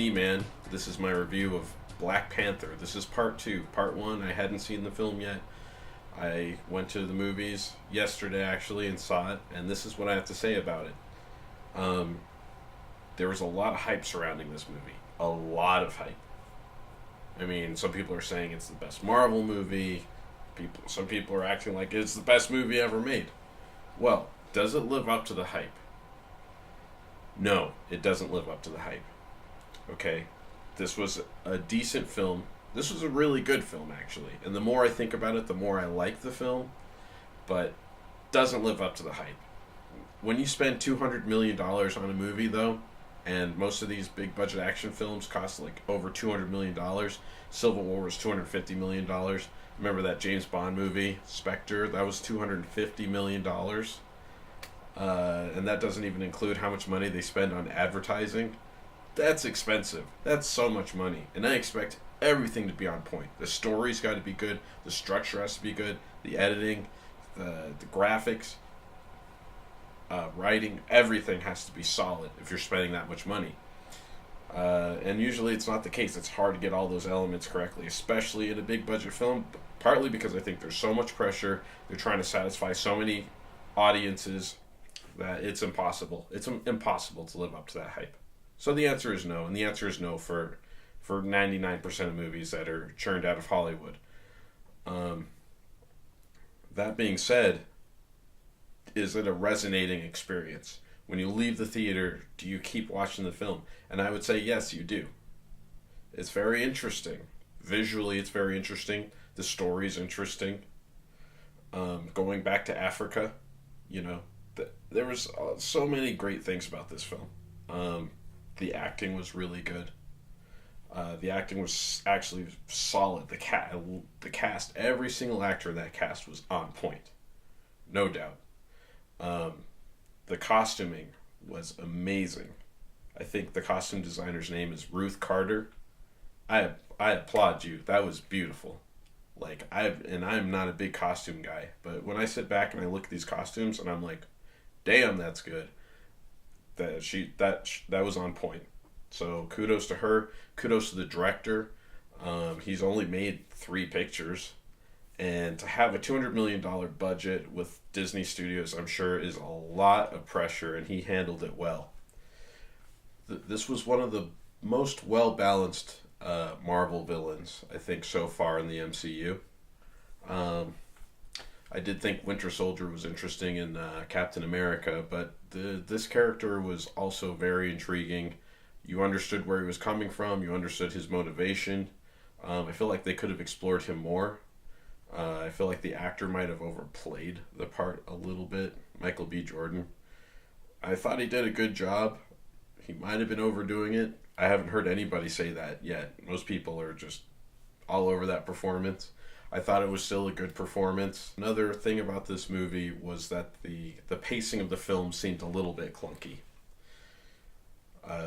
man. This is my review of Black Panther. This is part two. Part one, I hadn't seen the film yet. I went to the movies yesterday actually and saw it, and this is what I have to say about it. Um, there was a lot of hype surrounding this movie. A lot of hype. I mean, some people are saying it's the best Marvel movie. Some people are acting like it's the best movie ever made. Well, does it live up to the hype? No, it doesn't live up to the hype. Okay, this was a decent film. This was a really good film, actually. And the more I think about it, the more I like the film. But doesn't live up to the hype. When you spend $200 million on a movie, though, and most of these big budget action films cost like over $200 million. Civil War was $250 million. Remember that James Bond movie, Spectre? That was $250 million. And that doesn't even include how much money they spend on advertising. That's expensive. That's so much money. And I expect everything to be on point. The story's got to be good. The structure has to be good. The editing, the graphics, writing, everything has to be solid if you're spending that much money. And usually it's not the case. It's hard to get all those elements correctly, especially in a big budget film, partly because I think there's so much pressure. They're trying to satisfy so many audiences that it's impossible. It's impossible to live up to that hype. So the answer is no, and the answer is no for 99% of movies that are churned out of Hollywood. That being said, is it a resonating experience? When you leave the theater, do you keep watching the film? And I would say yes, you do. It's very interesting. Visually, it's very interesting. The story's interesting. Going back to Africa, there was so many great things about this film. The acting was really good. The acting was actually solid. The cast, every single actor in that cast was on point, no doubt. The costuming was amazing. I think the costume designer's name is Ruth Carter. I applaud you. That was beautiful. I'm not a big costume guy, but when I sit back and I look at these costumes and I'm like, damn, that's good. That was on point. So kudos to her. Kudos to the director. He's only made 3 pictures. And to have a $200 million budget with Disney Studios, I'm sure, is a lot of pressure, and he handled it well. This was one of the most well-balanced Marvel villains, I think, so far in the MCU. I did think Winter Soldier was interesting in Captain America, but this character was also very intriguing. You understood where he was coming from. You understood his motivation. I feel like they could have explored him more. I feel like the actor might have overplayed the part a little bit, Michael B. Jordan. I thought he did a good job. He might have been overdoing it. I haven't heard anybody say that yet. Most people are just all over that performance. I thought it was still a good performance. Another thing about this movie was that the pacing of the film seemed a little bit clunky.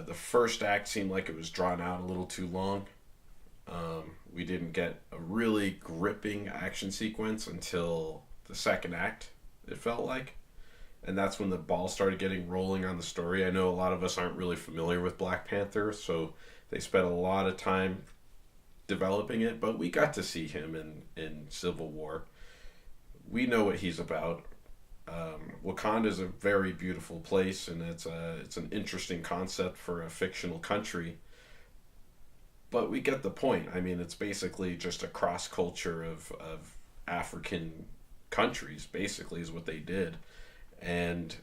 The first act seemed like it was drawn out a little too long. We didn't get a really gripping action sequence until the second act, it felt like. And that's when the ball started getting rolling on the story. I know a lot of us aren't really familiar with Black Panther, so they spent a lot of time developing it, but we got to see him in Civil War. We know what he's about. Wakanda is a very beautiful place, and it's an interesting concept for a fictional country. But we get the point. I mean, it's basically just a cross culture of African countries, basically, is what they did. And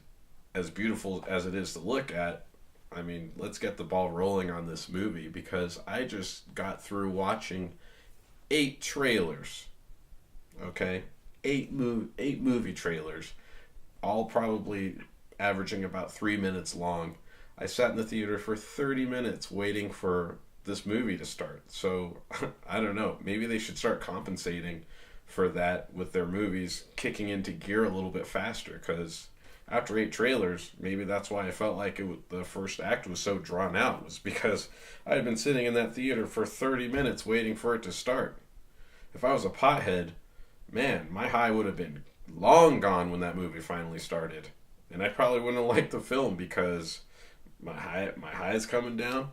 as beautiful as it is to look at, I mean, let's get the ball rolling on this movie, because I just got through watching 8 trailers. Okay? 8 movie trailers, all probably averaging about 3 minutes long. I sat in the theater for 30 minutes waiting for this movie to start. So I don't know, maybe they should start compensating for that with their movies kicking into gear a little bit faster, because after 8 trailers, maybe that's why I felt like the first act was so drawn out, was because I had been sitting in that theater for 30 minutes waiting for it to start. If I was a pothead, man, my high would have been long gone when that movie finally started, and I probably wouldn't have liked the film because my high is coming down.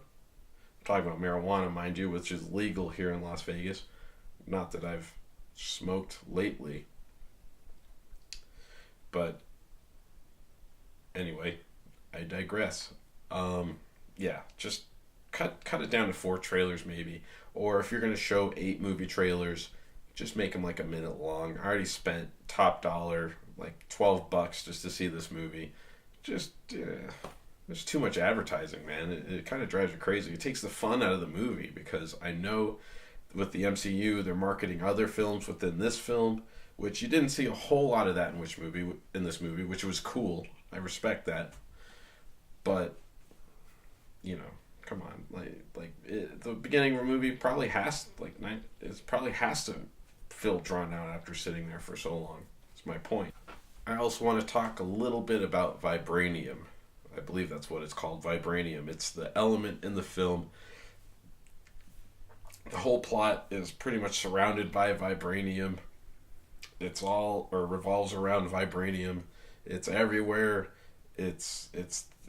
Talking about marijuana, mind you, which is legal here in Las Vegas. Not that I've smoked lately, but anyway, I digress. Yeah, just cut it down to 4 trailers maybe, or if you're gonna show 8 movie trailers, just make them like a minute long. I already spent top dollar like $12 just to see this movie. Just there's too much advertising, man. It kind of drives you crazy. It takes the fun out of the movie because I know with the MCU they're marketing other films within this film, which you didn't see a whole lot of that in this movie, which was cool. I respect that, but you know, come on, the beginning of a movie probably has it probably has to feel drawn out after sitting there for so long. That's my point. I also want to talk a little bit about vibranium. I believe that's what it's called, vibranium. It's the element in the film. The whole plot is pretty much surrounded by vibranium. It's all or revolves around vibranium. It's everywhere. It's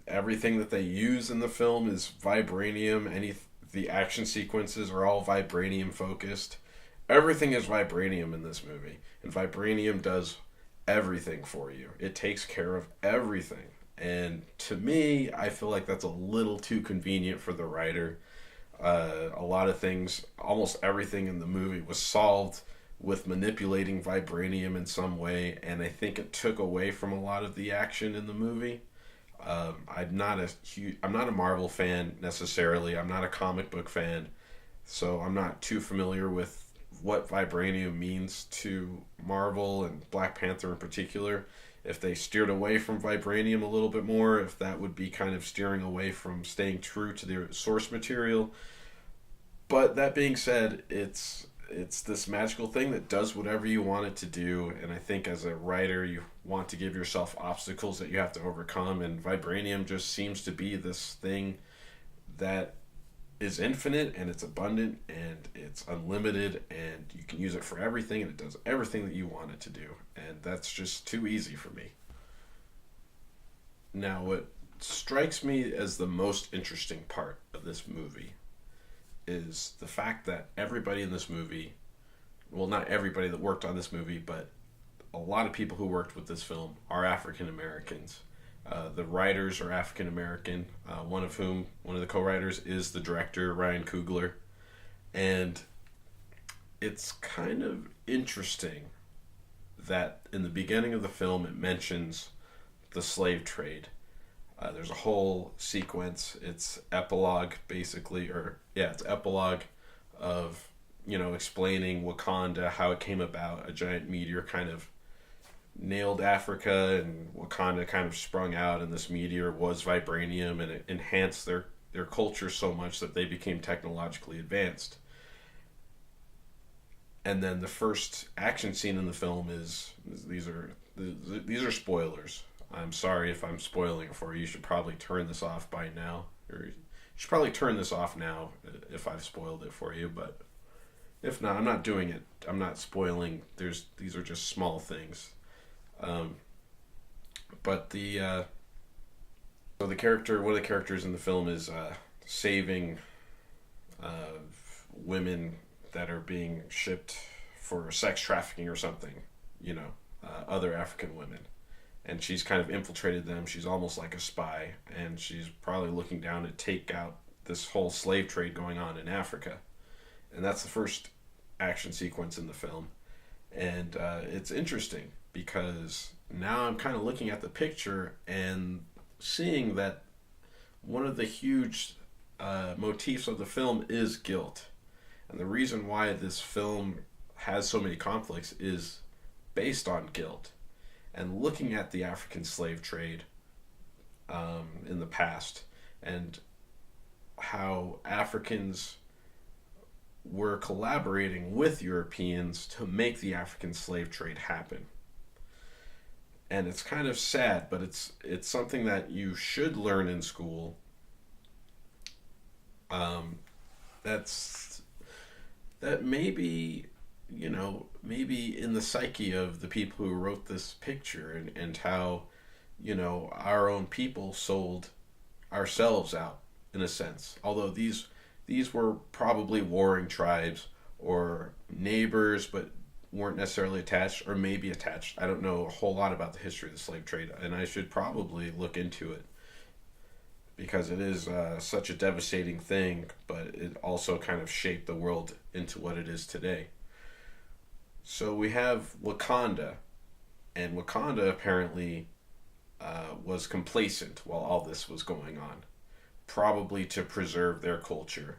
everything that they use in the film is vibranium. The action sequences are all vibranium focused. Everything is vibranium in this movie, and vibranium does everything for you. It takes care of everything. And to me, I feel like that's a little too convenient for the writer. A lot of things, almost everything in the movie was solved with manipulating vibranium in some way, and I think it took away from a lot of the action in the movie. I'm not a Marvel fan necessarily. I'm not a comic book fan, so I'm not too familiar with what vibranium means to Marvel and Black Panther in particular. If they steered away from vibranium a little bit more, if that would be kind of steering away from staying true to their source material. But that being said, it's this magical thing that does whatever you want it to do, and I think as a writer you want to give yourself obstacles that you have to overcome, and vibranium just seems to be this thing that is infinite and it's abundant and it's unlimited and you can use it for everything and it does everything that you want it to do, and that's just too easy for me. Now what strikes me as the most interesting part of this movie is the fact that everybody in this movie, well, not everybody that worked on this movie, but a lot of people who worked with this film are African Americans. The writers are African American, one of the co-writers is the director, Ryan Coogler. And it's kind of interesting that in the beginning of the film it mentions the slave trade. There's a whole sequence. It's epilogue, basically, or yeah, it's epilogue of explaining Wakanda, how it came about. A giant meteor kind of nailed Africa, and Wakanda kind of sprung out, and this meteor was vibranium, and it enhanced their culture so much that they became technologically advanced. And then the first action scene in the film is these are spoilers. I'm sorry if I'm spoiling it for you. You should probably turn this off by now. Or you should probably turn this off now if I've spoiled it for you. But if not, I'm not doing it. I'm not spoiling. These are just small things. But so the character, one of the characters in the film is saving women that are being shipped for sex trafficking or something. Other African women. And she's kind of infiltrated them. She's almost like a spy, and she's probably looking down to take out this whole slave trade going on in Africa. And that's the first action sequence in the film. And it's interesting because now I'm kind of looking at the picture and seeing that one of the huge motifs of the film is guilt. And the reason why this film has so many conflicts is based on guilt. And looking at the African slave trade in the past and how Africans were collaborating with Europeans to make the African slave trade happen. And it's kind of sad, but it's something that you should learn in school. That maybe maybe in the psyche of the people who wrote this picture, and how our own people sold ourselves out in a sense. Although these these were probably warring tribes or neighbors, but weren't necessarily attached, or maybe attached. I don't know a whole lot about the history of the slave trade, and I should probably look into it because it is such a devastating thing, but it also kind of shaped the world into what it is today. So we have Wakanda, and Wakanda apparently was complacent while all this was going on, probably to preserve their culture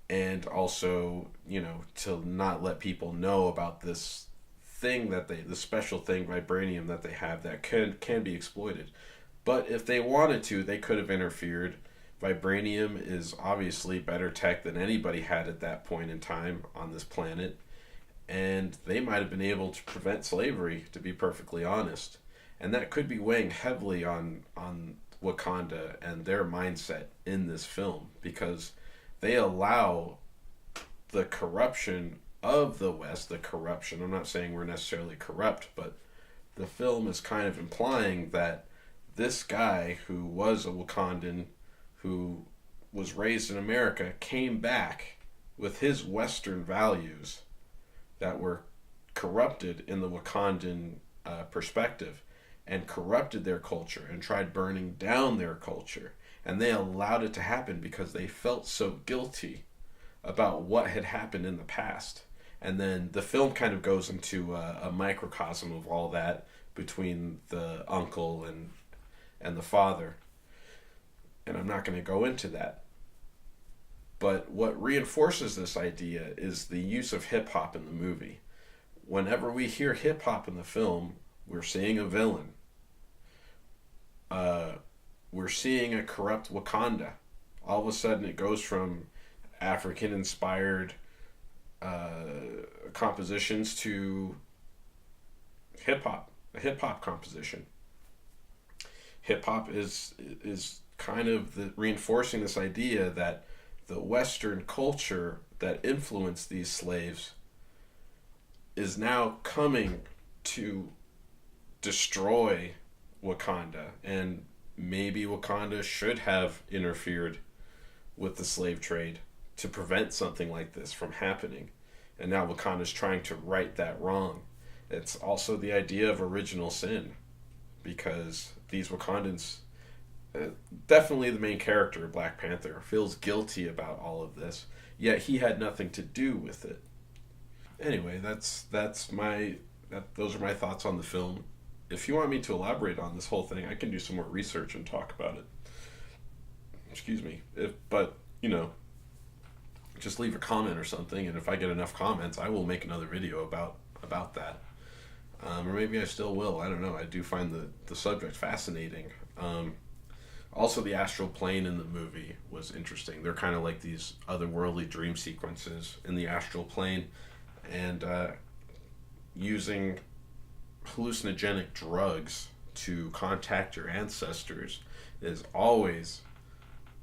and also, to not let people know about this thing the special thing, vibranium, that they have that can be exploited. But if they wanted to, they could have interfered. Vibranium is obviously better tech than anybody had at that point in time on this planet, and they might have been able to prevent slavery, to be perfectly honest. And that could be weighing heavily on Wakanda and their mindset in this film, because they allow the corruption of the West, the corruption. I'm not saying we're necessarily corrupt, but the film is kind of implying that this guy who was a Wakandan, who was raised in America, came back with his Western values that were corrupted in the Wakandan perspective, and corrupted their culture and tried burning down their culture. And they allowed it to happen because they felt so guilty about what had happened in the past. And then the film kind of goes into a microcosm of all that between the uncle and the father. And I'm not going to go into that. But what reinforces this idea is the use of hip hop in the movie. Whenever we hear hip hop in the film, we're seeing a villain. We're seeing a corrupt Wakanda. All of a sudden, it goes from African-inspired compositions to hip hop, a hip hop composition. Hip hop is kind of reinforcing this idea that the Western culture that influenced these slaves is now coming to destroy Wakanda, and maybe Wakanda should have interfered with the slave trade to prevent something like this from happening. And now Wakanda's trying to right that wrong. It's also the idea of original sin, because these Wakandans, definitely the main character, Black Panther, feels guilty about all of this, yet he had nothing to do with it. Anyway, those are my thoughts on the film. If you want me to elaborate on this whole thing, I can do some more research and talk about it. Excuse me. But just leave a comment or something, and if I get enough comments, I will make another video about that. Or maybe I still will. I don't know. I do find the subject fascinating. Also, the astral plane in the movie was interesting. They're kind of like these otherworldly dream sequences in the astral plane, and using hallucinogenic drugs to contact your ancestors is always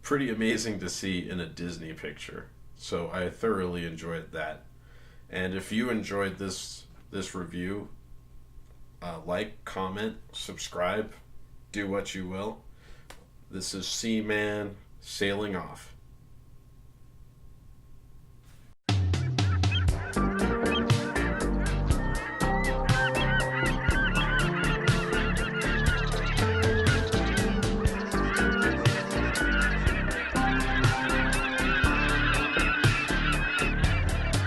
pretty amazing to see in a Disney picture. So I thoroughly enjoyed that. And if you enjoyed this review, like, comment, subscribe, do what you will. This is Seaman sailing off.